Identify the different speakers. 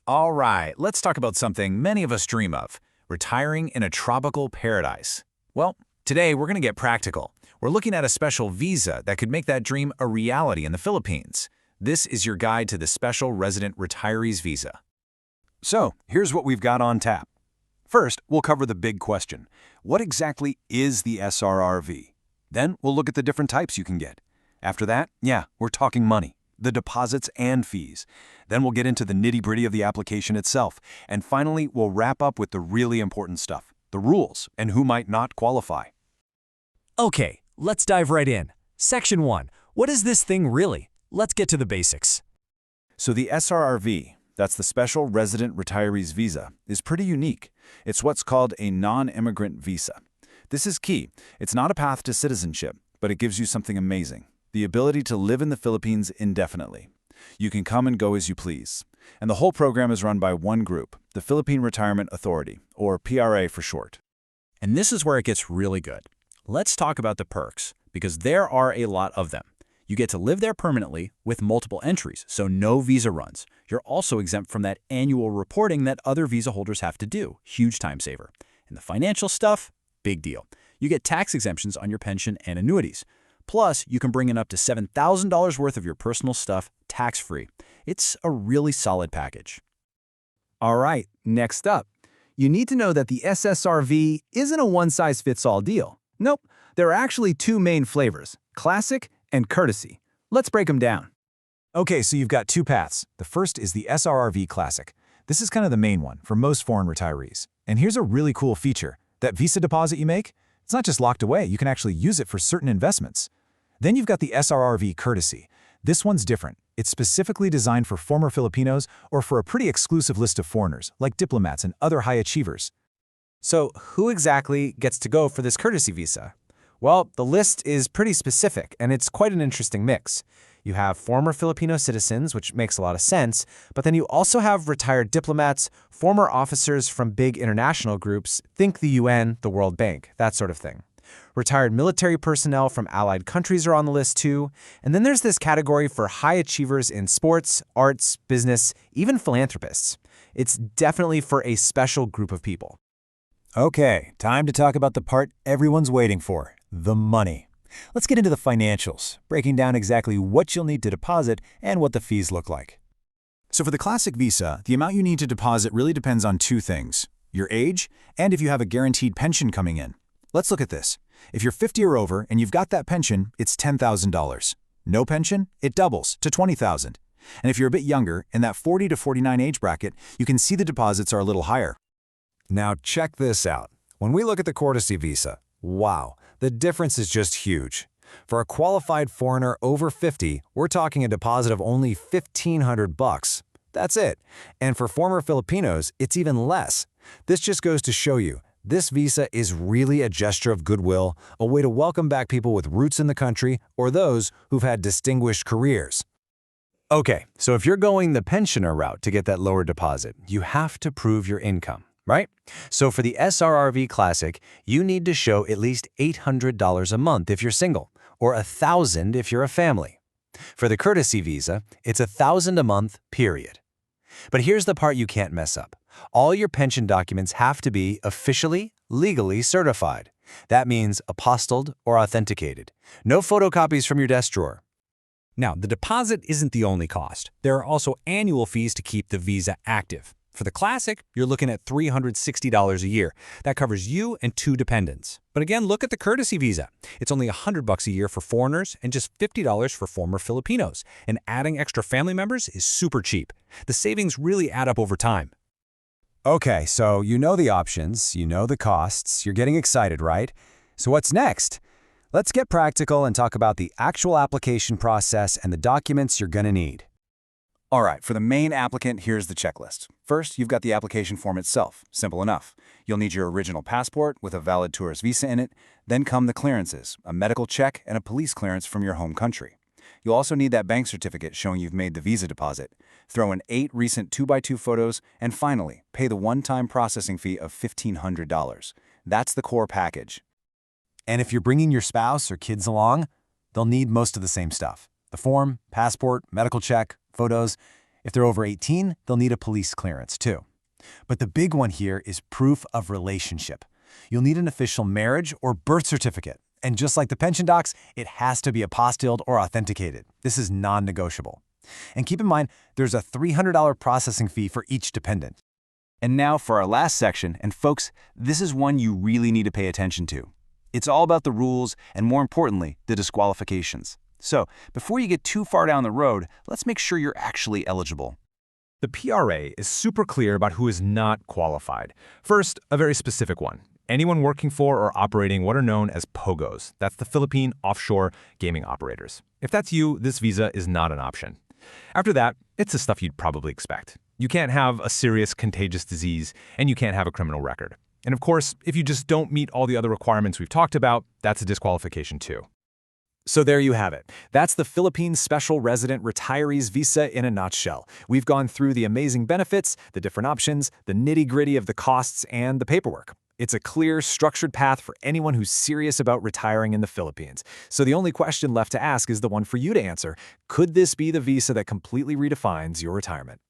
Speaker 1: All right, let's talk about something many of us dream of, retiring in a tropical paradise. Well, today we're going to get practical. We're looking at a special visa that could make that dream a reality in the Philippines. This is your guide to the Special Resident Retirees Visa.
Speaker 2: So, here's what we've got on tap. First, we'll cover the big question. What exactly is the SRRV? Then, we'll look at the different types you can get. After that, we're talking money, the deposits and fees. Then we'll get into the nitty-gritty of the application itself. And finally, we'll wrap up with the really important stuff, the rules, and who might not qualify.
Speaker 3: Okay, let's dive right in. Section 1. What is this thing really? Let's get to the basics.
Speaker 1: So the SRRV, that's the Special Resident Retirees Visa, is pretty unique. It's what's called a non-immigrant visa. This is key. It's not a path to citizenship, but it gives you something amazing, the ability to live in the Philippines indefinitely. You can come and go as you please. And the whole program is run by one group, the Philippine Retirement Authority, or PRA for short.
Speaker 3: And this is where it gets really good. Let's talk about the perks, because there are a lot of them. You get to live there permanently with multiple entries, so no visa runs. You're also exempt from that annual reporting that other visa holders have to do. Huge time saver. And the financial stuff? Big deal. You get tax exemptions on your pension and annuities. Plus, you can bring in up to $7,000 worth of your personal stuff tax-free. It's a really solid package.
Speaker 4: All right, next up. You need to know that the SSRV isn't a one-size-fits-all deal. Nope, there are actually two main flavors, Classic and Courtesy. Let's break them down.
Speaker 5: Okay, so you've got two paths. The first is the SRRV Classic. This is kind of the main one for most foreign retirees. And here's a really cool feature. That visa deposit you make, it's not just locked away, you can actually use it for certain investments. Then you've got the SRRV Courtesy. This one's different. It's specifically designed for former Filipinos or for a pretty exclusive list of foreigners, like diplomats and other high achievers.
Speaker 6: So who exactly gets to go for this courtesy visa? Well, the list is pretty specific, and it's quite an interesting mix. You have former Filipino citizens, which makes a lot of sense, but then you also have retired diplomats, former officers from big international groups, think the UN, the World Bank, that sort of thing. Retired military personnel from allied countries are on the list too, and then there's this category for high achievers in sports, arts, business, even philanthropists. It's definitely for a special group of people.
Speaker 5: Okay, time to talk about the part everyone's waiting for, the money. Let's get into the financials, breaking down exactly what you'll need to deposit and what the fees look like.
Speaker 1: So for the Classic Visa, the amount you need to deposit really depends on two things, your age and if you have a guaranteed pension coming in. Let's look at this. If you're 50 or over and you've got that pension, it's $10,000. No pension, it doubles to $20,000. And if you're a bit younger, in that 40 to 49 age bracket, you can see the deposits are a little higher.
Speaker 5: Now check this out. When we look at the Courtesy Visa, wow, the difference is just huge. For a qualified foreigner over 50, we're talking a deposit of only $1,500. That's it. And for former Filipinos, it's even less. This just goes to show you, this visa is really a gesture of goodwill, a way to welcome back people with roots in the country or those who've had distinguished careers.
Speaker 6: Okay, so if you're going the pensioner route to get that lower deposit, you have to prove your income, right? So for the SRRV Classic, you need to show at least $800 a month if you're single, or $1,000 if you're a family. For the Courtesy Visa, it's $1,000 a month, period. But here's the part you can't mess up. All your pension documents have to be officially, legally certified. That means apostilled or authenticated. No photocopies from your desk drawer.
Speaker 3: Now, the deposit isn't the only cost. There are also annual fees to keep the visa active. For the Classic, you're looking at $360 a year. That covers you and 2 dependents. But again, look at the Courtesy Visa. It's only $100 a year for foreigners and just $50 for former Filipinos. And adding extra family members is super cheap. The savings really add up over time.
Speaker 5: Okay, so you know the options, you know the costs, you're getting excited, right? So what's next? Let's get practical and talk about the actual application process and the documents you're going to need.
Speaker 1: All right, for the main applicant, here's the checklist. First, you've got the application form itself. Simple enough. You'll need your original passport with a valid tourist visa in it. Then come the clearances, a medical check and a police clearance from your home country. You'll also need that bank certificate showing you've made the visa deposit. Throw in 8 recent 2x2 photos, and finally, pay the one-time processing fee of $1,500. That's the core package.
Speaker 5: And if you're bringing your spouse or kids along, they'll need most of the same stuff. The form, passport, medical check, photos.
Speaker 2: If they're over 18, they'll need a police clearance too. But the big one here is proof of relationship. You'll need an official marriage or birth certificate. And just like the pension docs, it has to be apostilled or authenticated. This is non-negotiable. And keep in mind, there's a $300 processing fee for each dependent.
Speaker 1: And now for our last section, and folks, this is one you really need to pay attention to. It's all about the rules and, more importantly, the disqualifications. So, before you get too far down the road, let's make sure you're actually eligible.
Speaker 4: The PRA is super clear about who is not qualified. First, a very specific one. Anyone working for or operating what are known as POGOs. That's the Philippine Offshore Gaming Operators. If that's you, this visa is not an option. After that, it's the stuff you'd probably expect. You can't have a serious contagious disease, and you can't have a criminal record. And of course, if you just don't meet all the other requirements we've talked about, that's a disqualification too.
Speaker 1: So there you have it. That's the Philippine Special Resident Retirees Visa in a nutshell. We've gone through the amazing benefits, the different options, the nitty-gritty of the costs, and the paperwork. It's a clear, structured path for anyone who's serious about retiring in the Philippines. So the only question left to ask is the one for you to answer. Could this be the visa that completely redefines your retirement?